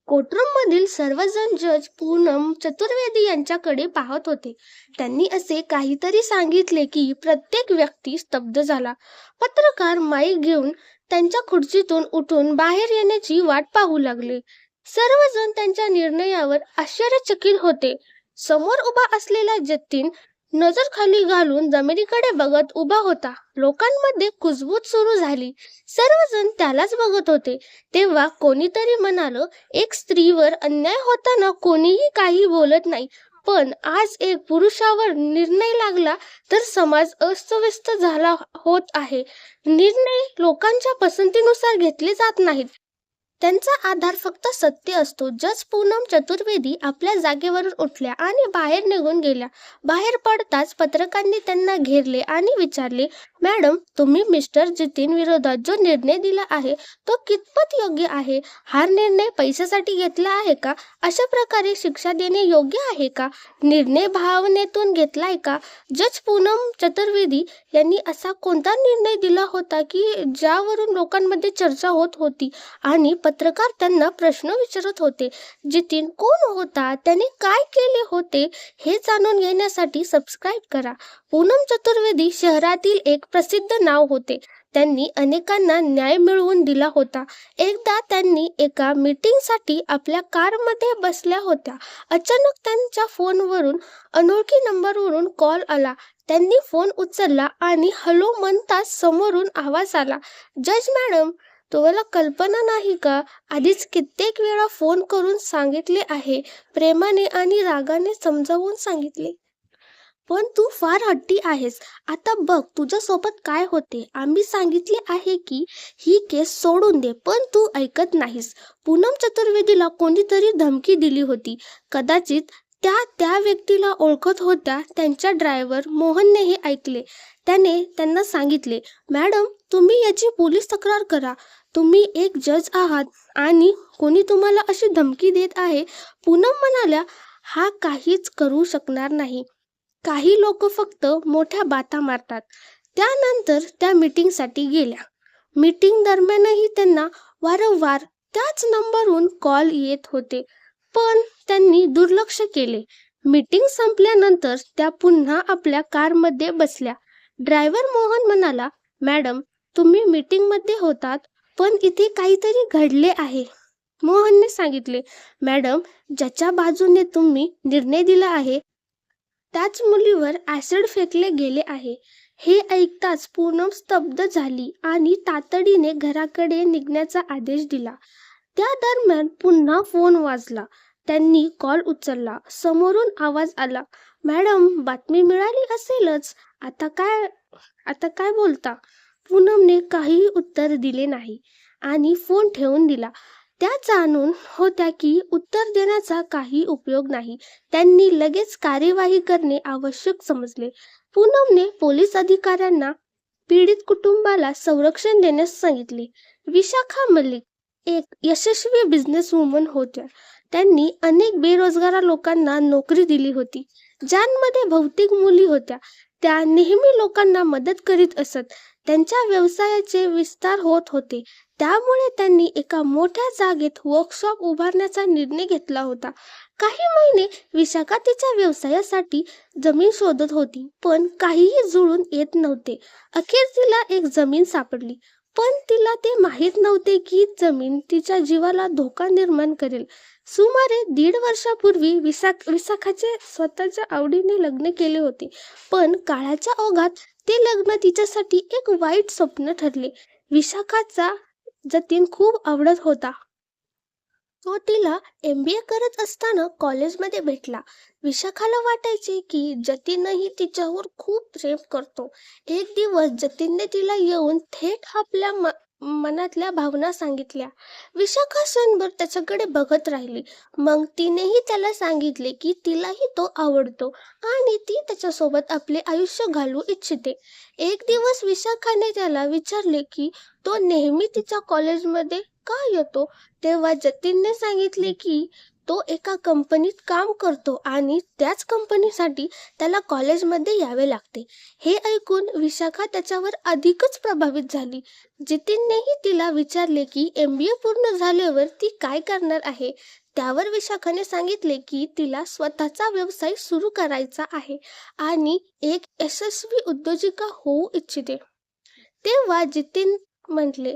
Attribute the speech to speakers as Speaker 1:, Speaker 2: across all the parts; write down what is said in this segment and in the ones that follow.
Speaker 1: Courtroom मधील सर्वजण जज पूनम चतुर्वेदी यांच्याकडे पाहत होते. त्यांनी असे काहीतरी सांगितले की प्रत्येक व्यक्ती स्तब्ध झाला. पत्रकार माईक घेऊन त्यांच्या खुर्चीतून उठून बाहेर येण्याची वाट पाहू लागले. सर्वजण त्यांच्या निर्णयावर आश्चर्यचकित होते. समोर उभा असलेला जतीन नजर खाली घालून जमिनीकडे बघत उभा होता. लोकांमध्ये कुजबूज सुरू झाली. सर्वजण त्यालाच बघत होते. तेव्हा कोणीतरी म्हणालं, एक स्त्रीवर अन्याय होताना कोणीही काही बोलत नाही, पण आज एक पुरुषावर निर्णय लागला तर समाज अस्तव्यस्त झाला होत आहे. निर्णय लोकांच्या पसंतीनुसार घेतले जात नाहीत. त्यांचा आधार फक्त सत्य असतो. जज पूनम चतुर्वेदी आपल्या जागेवरून उठल्या आणि बाहेर निघून गेल्या. बाहेर पडताच पत्रकारांनी त्यांना घेरले आणि विचारले, मॅडम, तुम्ही मिस्टर जतीन विरोधात जो निर्णय दिला आहे तो कितपत योग्य आहे? हा निर्णय पैशासाठी घेतला आहे का? अशा प्रकारे शिक्षा देणे योग्य आहे का? निर्णय भावनेतून घेतलाय का? जज पूनम चतुर्वेदी यांनी असा कोणता निर्णय दिला होता की ज्यावरून लोकांमध्ये चर्चा होत होती आणि पत्रकार त्यांना प्रश्न विचारत होते. जतीन कोण होता? त्याने काय केले होते? हे जाणून घेण्यासाठी सबस्क्राईब करा. पूनम चतुर्वेदी शहरातील एक प्रसिद्ध नाव होते. त्यांनी अनेकांना न्याय मिळवून दिला होता. एकदा त्यांनी एका मीटिंगसाठी आपल्या कारमध्ये बसल्या होत्या. अचानक त्यांच्या फोनवरून अनोळखी नंबरवरून कॉल आला. त्यांनी फोन उचलला आणि हॅलो म्हणताच समोरून आवाज आला, जज मॅडम, तुम्हाला कल्पना नाही का? आधीच कित्येक वेळा फोन करून सांगितले आहे, प्रेमाने आणि रागाने समजावून सांगितले. पण तू फार हट्टी आहेस. आता बघ तुझ्यासोबत काय होते. आम्ही सांगितले आहे की ही केस सोडून दे, पण तू ऐकत नाहीस. पूनम चतुर्वेदीला कोणीतरी धमकी दिली होती. कदाचित त्या व्यक्तीला ओळखत होत्या. त्यांच्या ड्रायव्हर मोहनने हे ऐकले. त्याने त्यांना सांगितले, मॅडम, तुम्ही याची पोलीस तक्रार करा. तुम्ही एक जज आहात आणि कोणी तुम्हाला अशी धमकी देत आहे. पूनम म्हणाल्या, हा काहीच करू शकणार नाही. काही लोक फक्त मोठ्या बाता मारतात. त्यानंतर त्या मीटिंगसाठी गेल्या. मीटिंग दरम्यानही त्यांना वारंवार त्याच नंबरवरून कॉल येत होते, पण त्यांनी दुर्लक्ष केले. मीटिंग संपल्यानंतर त्या पुन्हा आपल्या कारमध्ये बसल्या. ड्रायव्हर मोहन म्हणाला, मॅडम, तुम्ही मीटिंगमध्ये होतात, पण इथे काहीतरी घडले आहे. मोहनने सांगितले, मॅडम, ज्याच्या बाजूने तुम्ही निर्णय दिला आहे त्याच मुलीवर ॲसिड फेकले गेले आहे. हे ऐकताच पूनम स्तब्ध झाली आणि तातडीने घराकडे निघण्याचा आदेश दिला. त्या दरम्यान पुन्हा फोन वाजला. त्यांनी कॉल उचलला. समोरून आवाज आला, मॅडम, बातमी मिळाली असेलच. आता काय बोलता? पूनमने काहीही उत्तर दिले नाही आणि फोन ठेवून दिला. त्या जाणून होत्या की उत्तर देण्याचा काही उपयोग नाही. त्यांनी लगेच कार्यवाही करणे आवश्यक समजले. पूनमने पोलीस अधिकाऱ्यांना पीडित कुटुंबाला संरक्षण देण्यास सांगितले. विशाखा मलिक एक यशस्वी बिझनेसवुमन होत्या. त्यांनी अनेक बेरोजगार लोकांना नोकरी दिली होती, ज्यांमध्ये बहुतेक मुली होत्या. त्या नेहमी लोकांना मदत करीत असत. त्यांच्या व्यवसायाचे विस्तार होत होते. त्यामुळे त्यांनी एका मोठ्या जागेत वर्कशॉप उभारण्याचा निर्णय घेतला होता. काही महिने विशाखा तिच्या व्यवसायासाठी जमीन शोधत होती, पण काहीही जुळून येत नव्हते. अखेर तिला एक जमीन सापडली, पण तिला ते माहीत नव्हते की जमीन तिच्या जीवाला धोका निर्माण करेल. सुमारे 1.5 वर्षापूर्वी विशाखाचे स्वतःच्या आवडीने लग्न केले होते, पण काळाच्या ओघात ते लग्न तिच्यासाठी एक वाईट स्वप्न ठरले. विशाखाचा जतीन खूप आवडत होता. तो तिला MBA करत असताना कॉलेजमध्ये भेटला. विशाखाला वाटायचे की जतीनही तिच्यावर खूप प्रेम करतो. एक दिवस जतीनने तिला येऊन थेट आपल्या मनातल्या भावना सांगितल्या. विशाखा क्षणभर त्याच्याकडे बघत राहिली. मग तिनेही त्याला सांगितले की तिलाही तो आवडतो आणि ती त्याच्यासोबत आपले आयुष्य घालवू इच्छिते. एक दिवस विशाखाने त्याला विचारले की तो नेहमी तिच्या कॉलेजमध्ये का येतो. तेव्हा जतीनने सांगितले की तो एका कंपनीत काम करतो आणि त्याच कंपनीसाठी त्याला कॉलेजमध्ये यावे लागते. हे ऐकून विशाखा त्याच्यावर अधिकच प्रभावित झाली. जितीननेही तिला विचारले की MBA पूर्ण झाल्यावर ती काय करणार आहे. त्यावर विशाखाने सांगितले की तिला स्वतःचा व्यवसाय सुरू करायचा आहे आणि एक यशस्वी उद्योजिका होऊ इच्छिते. तेव्हा जितीन म्हटले,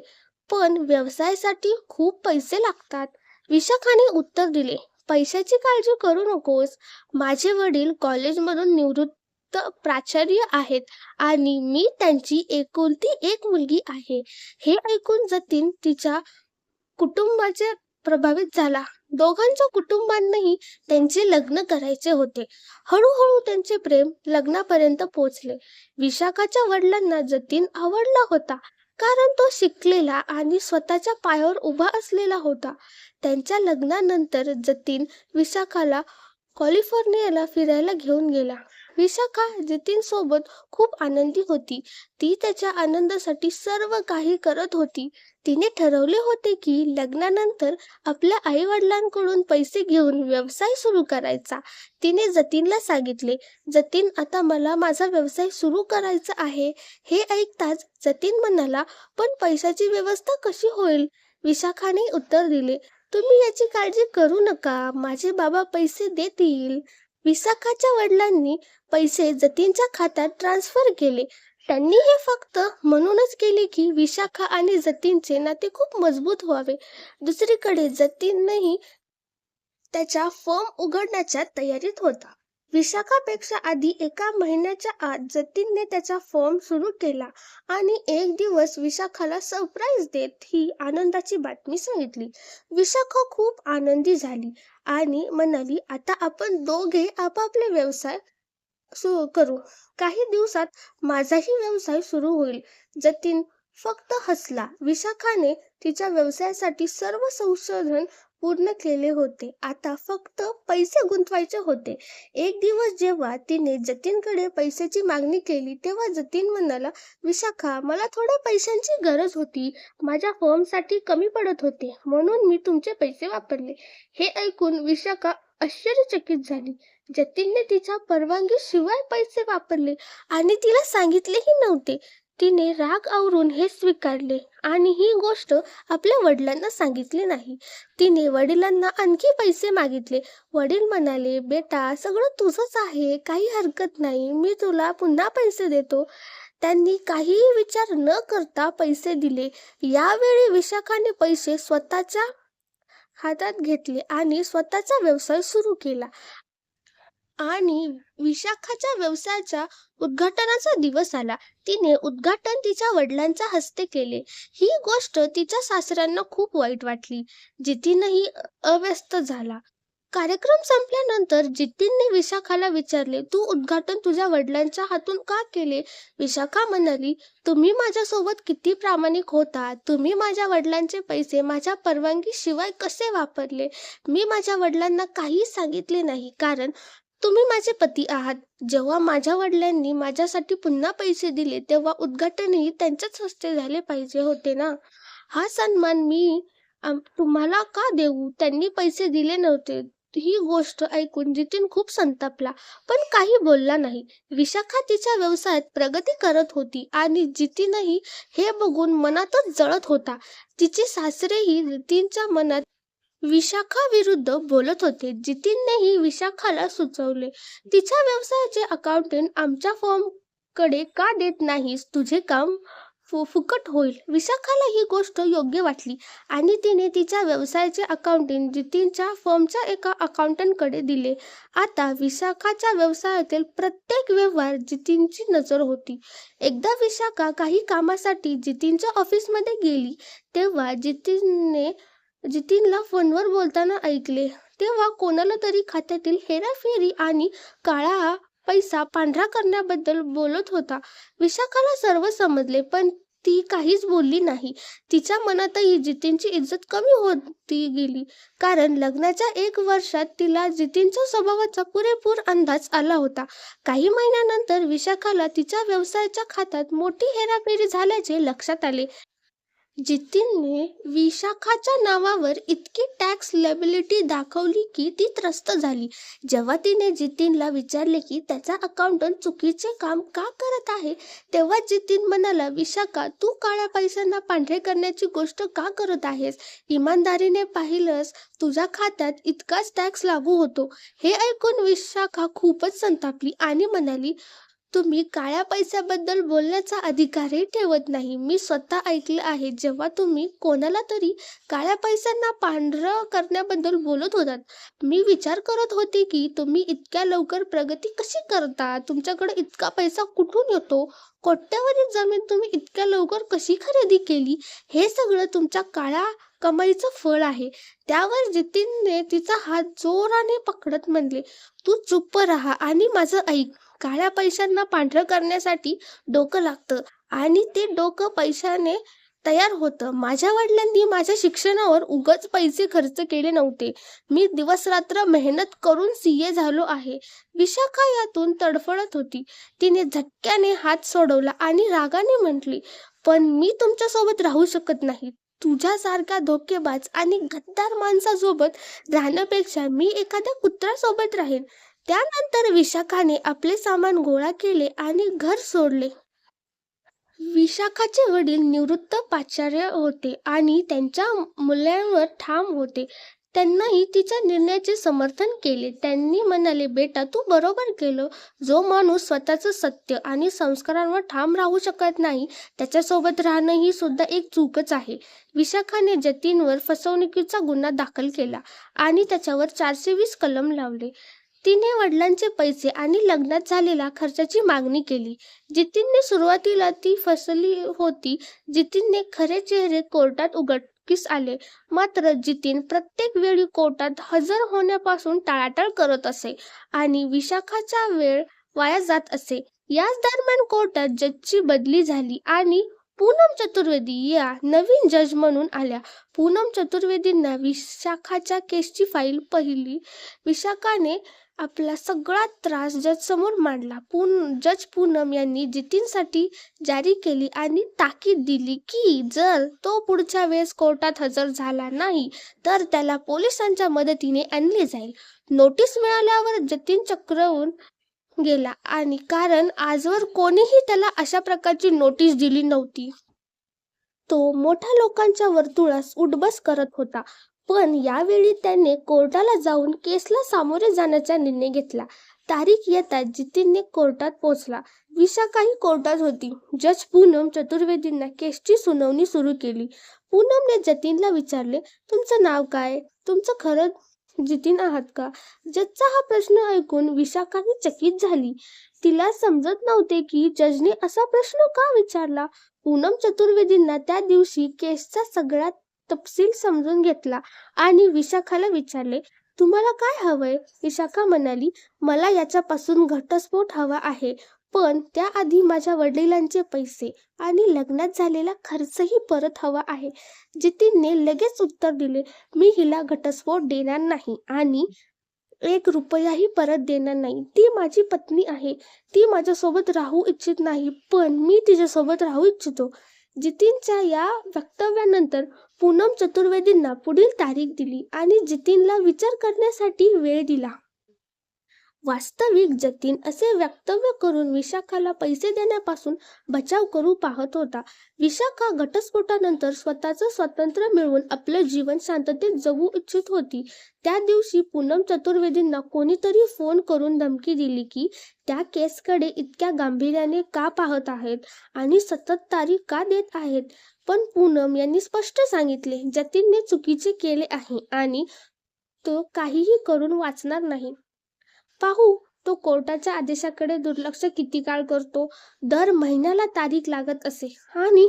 Speaker 1: पण व्यवसायासाठी खूप पैसे लागतात. विशाखाने उत्तर दिले, पैशाची काळजी करू नकोस. माझे वडील कॉलेजमधून निवृत्त प्राचार्य आहेत आणि मी त्यांची एकुलती एक मुलगी आहे. हे ऐकून जतीन तिच्या कुटुंबाचे प्रभावित झाला. दोघांच्या कुटुंबांनाही त्यांचे लग्न करायचे होते. हळूहळू त्यांचे प्रेम लग्नापर्यंत पोहोचले. विशाखाच्या वडिलांना जतीन आवडला होता, कारण तो शिकलेला आणि स्वतःच्या पायावर उभा असलेला होता. त्यांच्या लग्नानंतर जतीन विशाखाला कॅलिफोर्नियाला फिरायला घेऊन गेला. विशाखा जतीन सोबत खूप आनंदी होती. ती त्याच्या आनंदासाठी सर्व काही करत होती. तिने ठरवले होते की लग्नानंतर आपल्या आई वडिलांकडून पैसे घेऊन व्यवसाय सुरू करायचा. तिने जतीनला सांगितले, जतीन, आता मला माझा व्यवसाय सुरू करायचा आहे. हे ऐकताच जतीन म्हणाला, पण पैशाची व्यवस्था कशी होईल. विशाखाने उत्तर दिले, तुम्ही याची काळजी करू नका, माझे बाबा पैसे देतील. विशाखाच्या वडिलांनी पैसे जतीनच्या खात्यात ट्रान्सफर केले. त्यांनी हे फक्त म्हणूनच केले की विशाखा आणि जतीनचे नाते खूप मजबूत व्हावे. दुसरीकडे जतीनही त्याच्या फर्म उघडण्याच्या तयारीत होता. विशाखापेक्षा आधी एका महिन्याच्या आत जतीनने त्याचा फर्म सुरू केला आणि एक दिवस विशाखाला सरप्राईज देत ही आनंदाची बातमी सांगितली. विशाखा खूप आनंदी झाली आणि म्हणाली, आता आपण दोघे आपापले व्यवसाय सुरू करू. काही दिवसात माझाही व्यवसाय सुरू होईल. जतीन फक्त हसला. विशाखाने तिच्या व्यवसायासाठी सर्व संशोधन पूर्ण केले होते. आता फक्त पैसे गुंतवायचे होते. एक दिवस जेव्हा तिने जतीनकडे पैशाची मागणी केली तेव्हा जतीन म्हणाला, विशाखा, मला थोड्या पैशांची गरज होती. माझ्या फर्मसाठी कमी पडत होते, म्हणून मी तुमचे पैसे वापरले. हे ऐकून विशाखा आश्चर्यचकित झाली. जतीनने तिच्या परवानगीशिवाय पैसे वापरले आणि तिला सांगितलेही नव्हते. तिने राग आवरून हे स्वीकारले आणि ही गोष्ट आपल्या वडिलांना सांगितली नाही. तिने वडिलांना आणखी पैसे मागितले. वडील म्हणाले, बेटा, सगळं तुझंच आहे, काही हरकत नाही, मी तुला पुन्हा पैसे देतो. त्यांनी काहीही विचार न करता पैसे दिले. यावेळी विशाखाने पैसे स्वतःच्या हातात घेतले आणि स्वतःचा व्यवसाय सुरू केला. आणि विशाखाच्या व्यवसायाच्या उद्घाटनाचा दिवस आला. तिने उद्घाटन तिच्या वडिलांच्या हस्ते केले. ही गोष्ट तिच्या सासऱ्यांना खूप वाईट वाटली. जितीनही अव्यस्त झाला. कार्यक्रम संपल्यानंतर जितीनने विशाखाला विचारले, तू उद्घाटन तुझ्या वडिलांच्या हातून का केले. विशाखा म्हणाली, तुम्ही माझ्यासोबत किती प्रामाणिक होता. तुम्ही माझ्या वडिलांचे पैसे माझ्या परवानगीशिवाय कसे वापरले. मी माझ्या वडिलांना काही सांगितले नाही, कारण तुम्ही माझे पती आहात. जेव्हा माझ्या वडिलांनी माझ्यासाठी पुन्हा पैसे दिले तेव्हा उद्घाटनही त्यांच्याच हस्ते झाले पाहिजे होते ना. हा सन्मान मी तुम्हाला का देऊ. त्यांनी पैसे दिले नव्हते. ही गोष्ट ऐकून जितीन खूप संतापला, पण काही बोलला नाही. विशाखा तिच्या व्यवसायात प्रगती करत होती आणि जितीनही हे बघून मनातच जळत होता. तिचे सासरेही जितीनच्या मनात विशाखाविरुद्ध बोलत होते. जितीननेही विशाखाला सुचवले, तिच्या व्यवसायाचे अकाउंटंट आमच्या फर्मकडे का देत नाहीस. तुझे काम फुकट होईल. विशाखाला ही गोष्ट योग्य वाटली आणि तिने तिच्या व्यवसायाचे अकाउंटिंग जितीनच्या फर्मच्या एका अकाउंटंटकडे दिले. आता विशाखाच्या व्यवसायातील प्रत्येक व्यवहार जितीनची नजर होती. एकदा विशाखा काही कामासाठी जितीनच्या ऑफिसमध्ये गेली तेव्हा जितीनला फोनवर बोलताना ऐकले. तेव्हा कोणाला तरी खात्यातील हेराफेरी आणि काळा पैसा पांढरा करण्याबद्दल बोलत होता. विशाखाला सर्व समजले, पण ती काहीच बोलली नाही. तिच्या मनातही जितीनची इज्जत कमी होती गेली, कारण लग्नाच्या 1 वर्षात तिला जितीनच्या स्वभावाचा पुरेपूर अंदाज आला होता. काही महिन्यानंतर विशाखाला तिच्या व्यवसायाच्या खात्यात मोठी हेराफेरी झाल्याचे लक्षात आले. जितीनने विशाखाच्या नावावर इतकी टॅक्स लेबिलिटी दाखवली की ती त्रस्त झाली. जेव्हा तिने जितीनला विचारले की त्याचा अकाउंटंट चुकीचे काम का करत आहे, तेव्हा जितीन म्हणाला, विशाखा, तू काळ्या पैशांना पांढरे करण्याची गोष्ट का करत आहेस? इमानदारीने पाहिलंस तुझ्या खात्यात इतकाच टॅक्स लागू होतो. हे ऐकून विशाखा खूपच संतापली आणि म्हणाली, तुम्ही काळ्या पैशाबद्दल बोलण्याचा अधिकारही ठेवत नाही. मी स्वतः ऐकलं आहे जेव्हा तुम्ही कोणाला तरी काळ्या पैशांना पांढरं करण्याबद्दल बोलत होतात. मी विचार करत होते की तुम्ही इतक्या लवकर प्रगती कशी करता? तुमच्याकडे इतका पैसा कुठून येतो? कोट्यावधी जमीन तुम्ही इतक्या लवकर कशी खरेदी केली? हे सगळं तुमच्या काळ्या कमाईचं फळ आहे. त्यावर जितीनने तिचा हात जोराने पकडत म्हणले, तू चुप्प राहा आणि माझं ऐक. काळ्या पैशांना पांढरं करण्यासाठी डोकं लागतं आणि ते डोकं पैशाने तयार होतं. माझ्या वडिलांनी माझ्या शिक्षणावर उगाच पैसे खर्च केले नव्हते. मी दिवसरात्र मेहनत करून CA झालो आहे. विशाखा यातून तडफडत होती. तिने झटक्याने हात सोडवला आणि रागाने म्हटली, पण मी तुमच्यासोबत राहू शकत नाही. तुझ्यासारख्या धोकेबाज आणि गद्दार माणसासोबत राहण्यापेक्षा मी एखाद्या कुत्र्यासोबत राहीन. त्यानंतर विशाखाने आपले सामान गोळा केले आणि घर सोडले. विशाखाचे वडील निवृत्त प्राचार्य होते आणि त्यांच्या मूल्यांवर ठाम होते. त्यांनाही तिच्या निर्णयाचे समर्थन केले. त्यांनी म्हणाले, बेटा, तू बरोबर केलं. जो माणूस स्वतःचं सत्य आणि संस्कारांवर ठाम राहू शकत नाही त्याच्यासोबत राहणं ही सुद्धा एक चूकच आहे. विशाखाने जतीनवर फसवणुकीचा गुन्हा दाखल केला आणि त्याच्यावर 420 कलम लावले. तिने वडिलांचे पैसे आणि लग्नात झालेल्या खर्चाची मागणी केली. जितीनने सुरुवातीला ती फसली होती. जितीनने खरे चेहरे कोर्टात उघडकीस आले. मात्र जितीन प्रत्येक वेळी कोर्टात हजर होण्यापासून टाळाटाळ करत असे आणि विशाखाचा वेळ वाया जात असे. याच दरम्यान कोर्टात जजची बदली झाली आणि पूनम चतुर्वेदी या नवीन जज म्हणून आल्या. पूनम चतुर्वेदींना विशाखाच्या केसची फाईल पाहिली. विशाखाने आपला सगळा त्रास जजसमोर मांडला. जज पूनम यांनी जितीनसाठी जारी केली आणि ताकीद दिली की जर तो पुढच्या वेळेस कोर्टात हजर झाला नाही तर त्याला पोलिसांच्या मदतीने आणले जाईल. नोटीस मिळाल्यावर जतीन चक्रावून गेला आणि कारण आजवर कोणीही त्याला अशा प्रकारची नोटीस दिली नव्हती. तो मोठ्या लोकांच्या वर्तुळास उठबस करत होता. पण यावेळी त्याने कोर्टाला जाऊन केसला सामोरे जाण्याचा निर्णय घेतला. तारीख येताच जितीनने कोर्टात पोहोचला. विशाखाही कोर्टात होती. जज पूनम चतुर्वेदींना केसची सुनावणी सुरू केली. पूनमने जतीनला विचारले, तुमचं नाव काय? तुमचं खरं जितीन आहात का? जजचा हा प्रश्न ऐकून विशाखाही चकित झाली. तिला समजत नव्हते की जजने असा प्रश्न का विचारला. पूनम चतुर्वेदींना त्या दिवशी केसचा सगळा तपशील समजून घेतला आणि विशाखाला विचारले, तुम्हाला काय हवंय? विशाखा म्हणाली, मला याच्यापासून घटस्फोट हवा आहे, पण त्याआधी माझ्या वडिलांचे पैसे आणि लग्नात झालेला खर्चही परत हवा आहे. जितीनने लगेच उत्तर दिले, मी हिला घटस्फोट देणार नाही आणि 1 रुपयाही परत देणार नाही. ती माझी पत्नी आहे. ती माझ्यासोबत राहू इच्छित नाही, पण मी तिच्यासोबत राहू इच्छितो. जितीनच्या या वक्तव्यानंतर पूनम चतुर्वेदींना पुढील तारीख दिली आणि जितीनला विचार करण्यासाठी वेळ दिला. वास्तविक जतीन असे वक्तव्य करून विशाखाला पैसे देण्यापासून बचाव करू पाहत होता. विशाखा घटस्फोटानंतर स्वतःचं स्वातंत्र्य मिळवून आपलं जीवन शांततेत जगू इच्छित होती. त्या दिवशी पूनम चतुर्वेदींना कोणीतरी फोन करून धमकी दिली की त्या केसकडे इतक्या गांभीर्याने का पाहत आहेत आणि सतत तारीख का देत आहेत. पण पूनम यांनी स्पष्ट सांगितले, जतीनने चुकीचे केले आहे आणि तो काहीही करून वाचणार नाही. पाहू तो कोर्टाच्या आदेशाकडे दुर्लक्ष किती काळ करतो. दर महिन्याला तारीख लागत असे आणि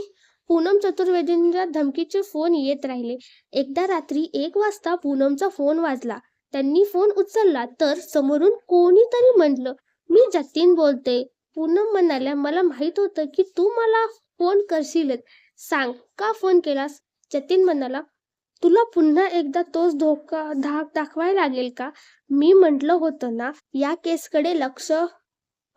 Speaker 1: पूनम चतुर्वेदींच्या धमकीचे फोन येत राहिले. एकदा रात्री 1 वाजता पूनमचा फोन वाजला. त्यांनी फोन उचलला तर समोरून कोणीतरी म्हटलं, मी जतीन बोलते. पूनम म्हणाल्या, मला माहित होतं की तू मला फोन करशीलच. सांग, का फोन केलास? जतीन म्हणाला, तुला पुन्हा एकदा तोच धाक दाखवायला लागेल का? मी म्हटलं होतं ना, या केसकडे लक्ष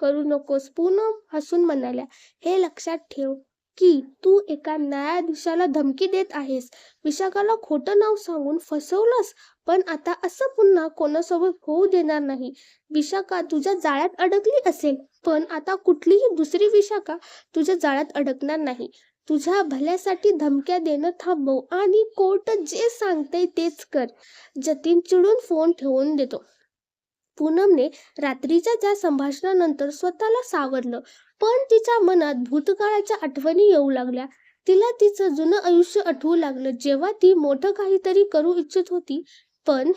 Speaker 1: करू नकोस. पूनम हसून म्हणाल्या, हे लक्षात ठेव, की तू एका न्यायाधीशाला धमकी देत आहेस, विशाखाला खोटं नाव सांगून फसवलंस. पण आता असं पुन्हा कोणासोबत होऊ देणार नाही. विशाखा तुझ्या जाळ्यात अडकली असेल, पण आता कुठलीही दुसरी विशाखा तुझ्या जाळ्यात अडकणार नाही. तुझ्या भल्यासाठी धमक्या देणं थांबव आणि कोर्ट जे सांगते तेच कर. जतीन चिडून फोन ठेवून देतो. पूनमने रात्रीच्या त्या संभाषणानंतर स्वतःला सावरलं, पण तिच्या मनात भूतकाळाच्या आठवणी येऊ लागल्या. तिला तिचं जुनं आयुष्य आठवू लागलं, जेव्हा ती मोठं काहीतरी करू इच्छित होती, पण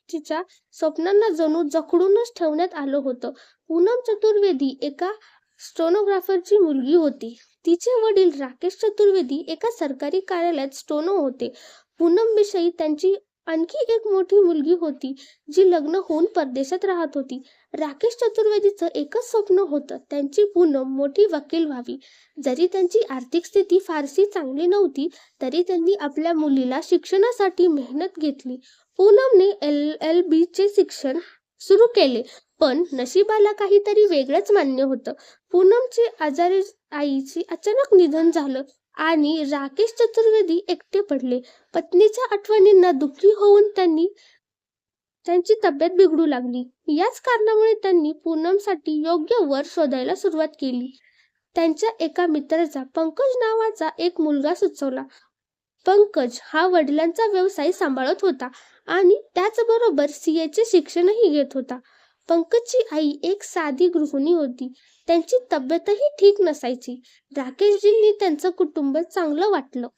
Speaker 1: तिच्या स्वप्नांना जणू जखडूनच ठेवण्यात आलं होतं. पूनम चतुर्वेदी एका स्टेनोग्राफरची मुलगी होती. तिचे वडील राकेश चतुर्वेदी एका सरकारी कार्यालयात स्टेनो होते. पूनमविषयी त्यांची आणखी एक मोठी मुलगी होती, जी लग्न होऊन परदेशात राहत होती. राकेश चतुर्वेदीचं एकच स्वप्न होतं, त्यांची पूनम मोठी वकील व्हावी. जरी त्यांची आर्थिक स्थिती फारशी चांगली नव्हती, तरी त्यांनी आपल्या मुलीला शिक्षणासाठी मेहनत घेतली. पूनमने LLB चे शिक्षण सुरू केले, पण नशिबाला काहीतरी वेगळंच मान्य होतं. पूनमची आजारी आईची अचानक निधन झालं आणि राकेश चतुर्वेदी एकटे पडले. पत्नीच्या आठवणींना दुःखी होऊन त्यांची तब्येत बिघडू लागली. याच कारणामुळे त्यांनी पूनमसाठी योग्य वर शोधायला सुरुवात केली. त्यांच्या एका मित्राचा पंकज नावाचा एक मुलगा सुचवला. पंकज हा वडिलांचा व्यवसाय सांभाळत होता आणि त्याचबरोबर CA चे शिक्षणही घेत होता. पंकजची आई एक साधी गृहिणी होती. त्यांची तब्येतही ठीक नसायची. राकेशजींनी त्यांचं कुटुंब चांगलं वाटलं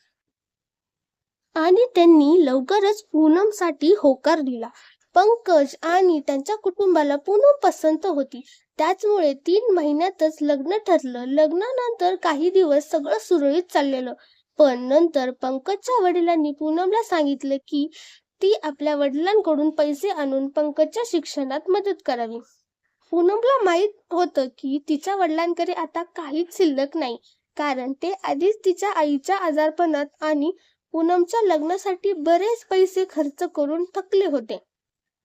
Speaker 1: आणि त्यांनी लवकरच पूनमसाठी होकार दिला. पंकज आणि त्यांच्या कुटुंबाला पूनम पसंत होती. त्याचमुळे 3 महिन्यातच लग्न ठरलं. लग्नानंतर काही दिवस सगळं सुरळीत चाललेलं, पण नंतर पंकजच्या वडिलांनी पूनमला सांगितलं की ती आपल्या वडिलांकडून पैसे आणून पंकजच्या शिक्षणात मदत करावी. पूनमला माहीत होतं की तिच्या वडिलांकडे आता काहीच शिल्लक नाही, कारण ते आधीच तिच्या आईच्या आजारपणात आणि पूनमच्या लग्नासाठी बरेच पैसे खर्च करून थकले होते.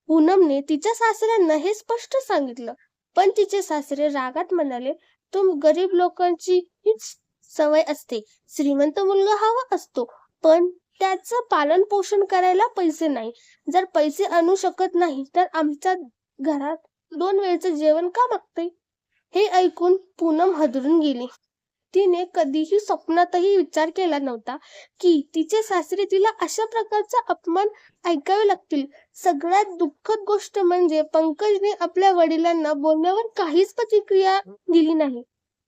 Speaker 1: पूनमने तिच्या सासऱ्यांना हे स्पष्ट सांगितलं, पण तिचे सासरे रागात म्हणाले, गरीब लोकांची हीच सवय असते. श्रीमंत मुलगा हवा असतो, पण त्याचं पालन पोषण करायला पैसे नाही. जर पैसे आणू शकत नाही तर आमच्या घरात 2 वेळचं जेवण का मागते? हे ऐकून पूनम हादरून गेली. तिने कधीही स्वप्नातही विचार केला नव्हता की तिचे सासरे तिला अशा प्रकारचा अपमान ऐकावे लागतील. सगळ्यात दुःखद गोष्ट म्हणजे पंकजने आपल्या वडिलांना बोलण्यावर काहीच प्रतिक्रिया दिली नाही.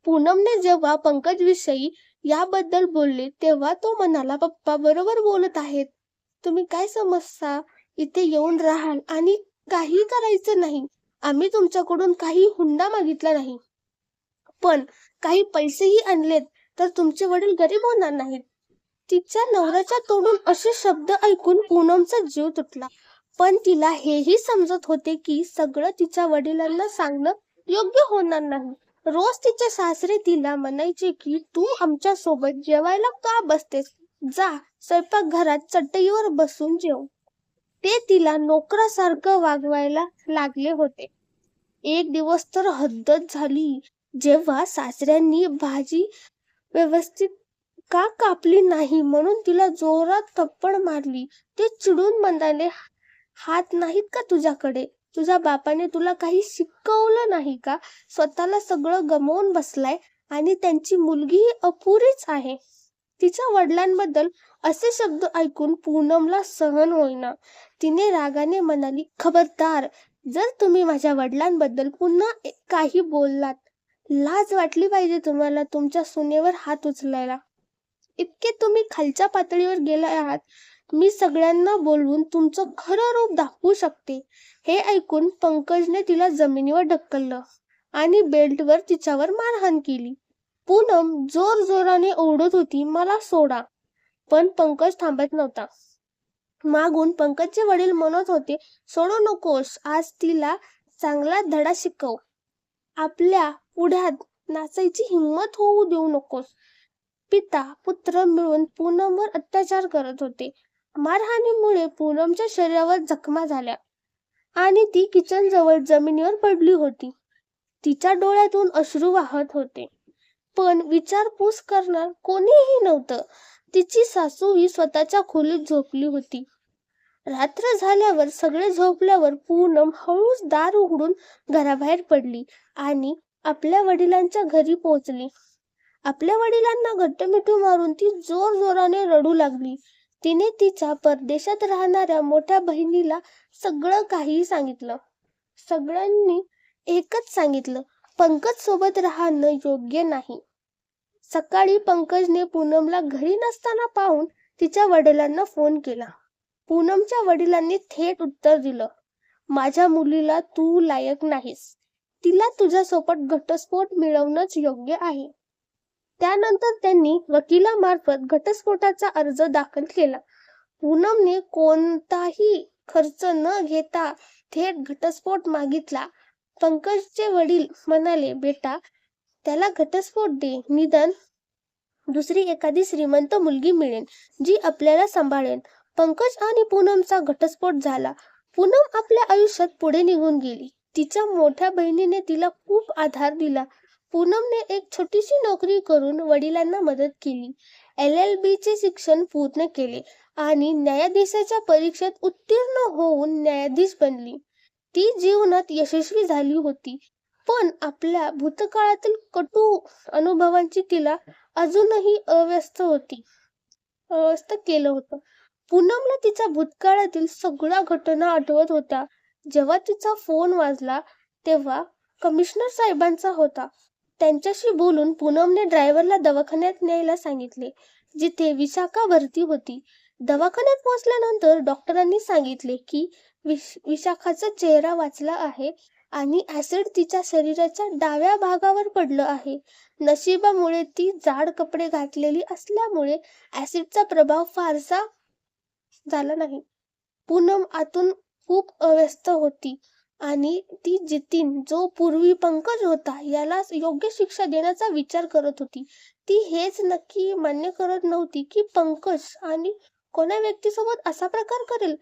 Speaker 1: पूनमने जेव्हा पंकजविषयी याबद्दल बोलले, तेव्हा तो म्हणाला, पप्पा बरोबर बोलत आहेत. तुम्ही काय समजता? इथे येऊन राहाल आणि काही करायचं नाही. आम्ही तुमच्याकडून काही हुंडा मागितला नाही, पण काही पैसेही आणलेत तर तुमचे वडील गरीब होणार नाहीत. तिच्या नवऱ्याच्या तोंडून असे शब्द ऐकून पूनमचा जीव तुटला, पण तिला हेही समजत होते की सगळं तिच्या वडिलांना सांगणं योग्य होणार नाही. रोज तिचे सासरे तिला म्हणायचे की तू आमच्या सोबत जेवायला का बसतेस? जा स्वयंपाकघरात चटईवर बसून जेव. ते तिला नोकरासारखं वागवायला लागले होते. एक दिवस तर हद्दच झाली, जेव्हा सासऱ्यांनी भाजी व्यवस्थित का कापली नाही म्हणून तिला जोरात थप्पड मारली. ते चिडून म्हणाले, हात नाहीत का तुझ्याकडे? तुझ्या बापाने तुला काही शिकवलं नाही का? स्वतःला सगळं गमावून बसलाय आणि त्यांची मुलगीही अपुरीच आहे. तिच्या वडिलांबद्दल असे शब्द ऐकून पूनमला सहन होईना. तिने रागाने म्हणाली, खबरदार, जर तुम्ही माझ्या वडिलांबद्दल पुन्हा काही बोललात, लाज वाटली पाहिजे तुम्हाला तुमच्या सुनेवर हात उचलायला. इतके तुम्ही खालच्या पातळीवर गेला आहात. मी सगळ्यांना बोलवून तुमचं खरं रूप दाखवू शकते. हे ऐकून पंकजने तिला जमिनीवर ढकललं आणि बेल्टवर तिच्यावर मारहाण केली. पूनम जोर जोराने ओरडत होती, मला सोडा, पण पंकज थांबत नव्हता. मागून पंकजचे वडील म्हणत होते, सोडू नकोस, आज तिला चांगला धडा शिकव. आपल्या पुढ्यात नाचायची हिंमत होऊ देऊ नकोस. पिता पुत्र मिळून पूनमवर अत्याचार करत होते. मारहाणीमुळे पूनमच्या शरीरावर जखमा झाल्या आणि ती किचन जवळ जमिनीवर पडली होती. तिच्या डोळ्यातून अश्रू वाहत होते. पण विचारपूस करणार कोणीही नव्हतं. तिची सासू ही स्वतःच्या खोलीत झोपली होती. रात्र झाल्यावर सगळे झोपल्यावर पूनम हळूच दार उघडून घराबाहेर पडली आणि आपल्या वडिलांच्या घरी पोहोचली. आपल्या वडिलांना घट्ट मिठी मारून ती जोराने रडू लागली. तिने तिच्या परदेशात राहणाऱ्या मोठ्या बहिणीला सगळं काही सांगितलं. सगळ्यांनी एकच सांगितलं, पंकज सोबत राहणं योग्य नाही. सकाळी पंकजने पूनमला घरी नसताना पाहून तिच्या वडिलांना फोन केला. पूनमच्या वडिलांनी थेट उत्तर दिलं, माझ्या मुलीला तू लायक नाहीस. तिला तुझ्यासोबत घटस्फोट मिळवणंच योग्य आहे. त्यानंतर त्यांनी वकिलामार्फत घटस्फोटाचा अर्ज दाखल केला. पूनमने कोणताही खर्च न घेता थेट घटस्फोट मागितला. पंकजचे वडील म्हणाले, बेटा, त्याला घटस्फोट दे, निदान दुसरी एखादी श्रीमंत मुलगी मिळेल जी आपल्याला सांभाळेल. पंकज आणि पूनमचा घटस्फोट झाला. पूनम आपल्या आयुष्यात पुढे निघून गेली. तिच्या मोठ्या बहिणीने तिला खूप आधार दिला. पूनमने एक छोटीशी नोकरी करून वडिलांना मदत केली. LLB चे शिक्षण पूर्ण केले आणि न्यायाधीशाच्या परीक्षेत उत्तीर्ण होऊन न्यायाधीश बनली. ती जीवनात यशस्वी झाली होती, पण आपल्या भूतकाळातील कटू अनुभवांची तिला अजूनही अव्यस्त केलं होतं. पूनमला तिच्या भूतकाळातील सगळ्या घटना आठवत होत्या. जेव्हा तिचा फोन वाजला तेव्हा कमिशनर साहेबांचा होता. त्यांच्याशी बोलून पूनमने ड्रायव्हरला दवाखान्यात न्यायला सांगितले, जिथे विशाखा भरती होती. दवाखान्यात पोहोचल्यानंतर डॉक्टरांनी सांगितले की विशाखाचा चेहरा वाचला आहे आणि ऍसिड तिच्या शरीराच्या डाव्या भागावर पडलं आहे. नशिबामुळे ती जाड कपडे घातलेली असल्यामुळे ऍसिडचा प्रभाव फारसा झाला नाही. पूनम आतून खूप अव्यस्त होती आणि ती जितीन, जो पूर्वी पंकज होता, याला योग्य शिक्षा देण्याचा विचार करत होती. ती हेच नक्की मान्य करत नव्हती की पंकज आणि कोणा व्यक्तीसोबत असा प्रकार करेल.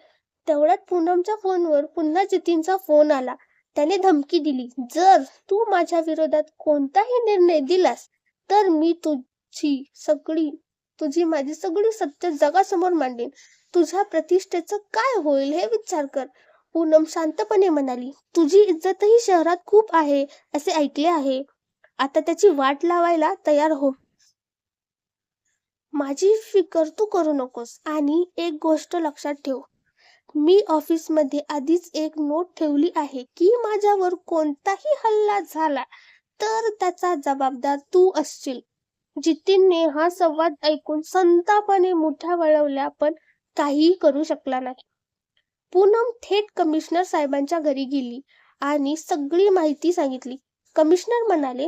Speaker 1: तेवढ्यात पूनमच्या फोनवर पुन्हा जितीनचा फोन आला. त्याने धमकी दिली, जर तू माझ्या विरोधात कोणताही निर्णय दिलास तर मी माझी सगळी सत्य जगासमोर मांडेन. तुझ्या प्रतिष्ठेचं काय होईल हे विचार कर. पूनम शांतपणे म्हणाली, तुझी इज्जतही शहरात खूप आहे असे ऐकले आहे. आता त्याची वाट लावायला तयार हो. माझी फिकर तू करू नकोस. आणि एक गोष्ट लक्षात ठेव, मी ऑफिसमध्ये आधीच एक नोट ठेवली आहे की माझ्यावर कोणताही हल्ला झाला तर त्याचा जबाबदार तू असशील. जितीनने हा संवाद ऐकून संतापाने मुठ्या वळवल्या, पण काहीही करू शकला नाही. पूनम थेट कमिशनर साहेबांच्या घरी गेली आणि सगळी माहिती सांगितली. कमिशनर म्हणाले,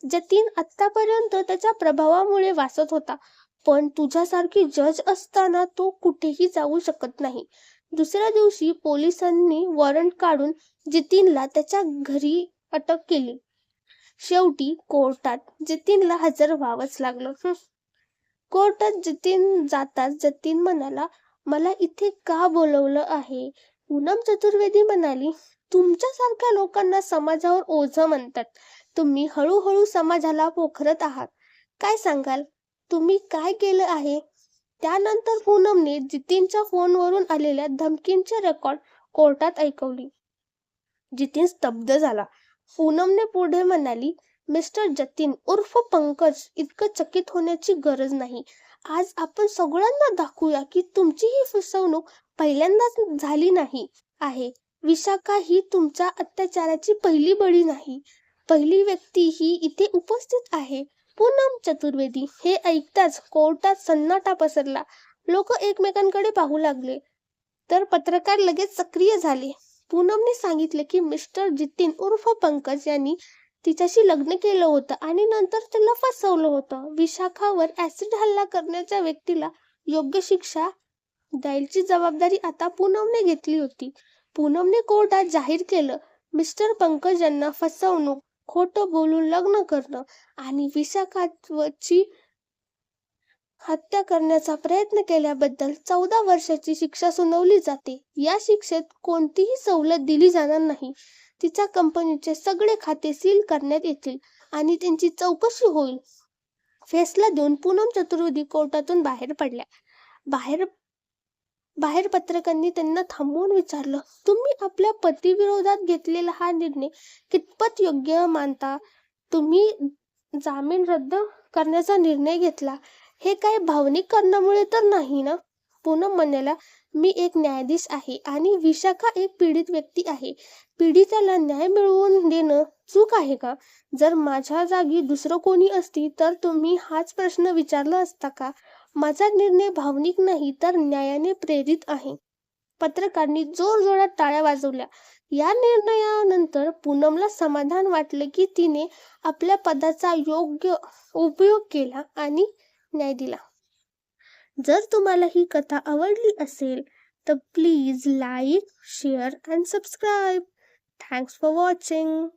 Speaker 1: जतीन आतापर्यंत त्याच्या प्रभावामुळे वाचत होता, पण तुझ्यासारखी जज असताना तो कुठेही जाऊ शकत नाही. दुसऱ्या दिवशी पोलिसांनी वॉरंट काढून जितीनला त्याच्या घरी अटक केली. शेवटी कोर्टात जितीनला हजर व्हावंच लागलं. कोर्टात जितीन जाताच जतीन म्हणाला, मला इथे का बोलवलं आहे? पूनम चतुर्वेदी म्हणाली, तुमच्यासारख्या लोकांना समाजावर ओझं म्हणतात. तुम्ही हळूहळू समाजाला पोखरत आहात. काय सांगाल, तुम्ही काय केलं आहे? त्यानंतर पूनमने जितीनच्या फोनवरून आलेल्या धमकींचे रेकॉर्ड कोर्टात ऐकवली. जितीन स्तब्ध झाला. पूनमने पुढे म्हणाली, मिस्टर जतीन उर्फ पंकज, इतकं चकित होण्याची गरज नाही. आज आपण सगळ्यांना दाखवूया की तुमची ही फसवणूक पहिल्यांदाच झाली नाही आहे. विशाखा ही तुमच्या अत्याचाराची पहिली बळी नाही. पहिली व्यक्ती ही इथे उपस्थित आहे, पूनम चतुर्वेदी. हे ऐकताच कोर्टात सन्नाटा पसरला. लोक एकमेकांकडे पाहू लागले, तर पत्रकार लगेच सक्रिय झाले. पूनमने सांगितले की मिस्टर जितीन उर्फ पंकज यांनी तिच्याशी लग्न केलं होतं आणि नंतर तिला फसवलं होतं. विशाखावर ऍसिड हल्ला करण्याच्या व्यक्तीला योग्य शिक्षा द्यायची जबाबदारी आता पूनमने घेतली होती. पूनमने कोर्टात जाहीर केलं, मिस्टर पंकज यांना फसवणूक, खोटं बोलून लग्न करणं आणि विशाखाची हत्या करण्याचा प्रयत्न केल्याबद्दल 14 वर्षाची शिक्षा सुनावली जाते. या शिक्षेत कोणतीही सवलत दिली जाणार नाही. तिच्या कंपनीचे सगळे खाते सील करण्यात येतील. आणि त्यांची चौकशी होईल. फैसला देऊन पूनम चतुर्वेदी कोर्टातून बाहेर पडल्या. बाहेर बाहेर पत्रकारांनी त्यांना थांबवून विचारलं, तुम्ही आपल्या पतीविरोधात घेतलेला हा निर्णय कितपत योग्य मानता? तुम्ही जामीन रद्द करण्याचा निर्णय घेतला, हे काय भावनिक कारणामुळे तर नाही ना? पूनम म्हणाला, मी एक न्यायाधीश आहे आणि विशाखा एक पीडित व्यक्ती आहे. पीडिताला न्याय मिळवून देणं चूक आहे का? जर माझ्या जागी दुसरं कोणी असती तर तुम्ही हाच प्रश्न विचारला असता का? माझा निर्णय भावनिक नाही तर न्यायाने प्रेरित आहे. पत्रकारांनी जोरजोरात टाळ्या वाजवल्या. या निर्णयानंतर पूनमला समाधान वाटले की तिने आपल्या पदाचा योग्य उपयोग केला आणि न्याय दिला. जर तुम्हाला ही कथा आवडली असेल तर please like, share and subscribe. Thanks for watching.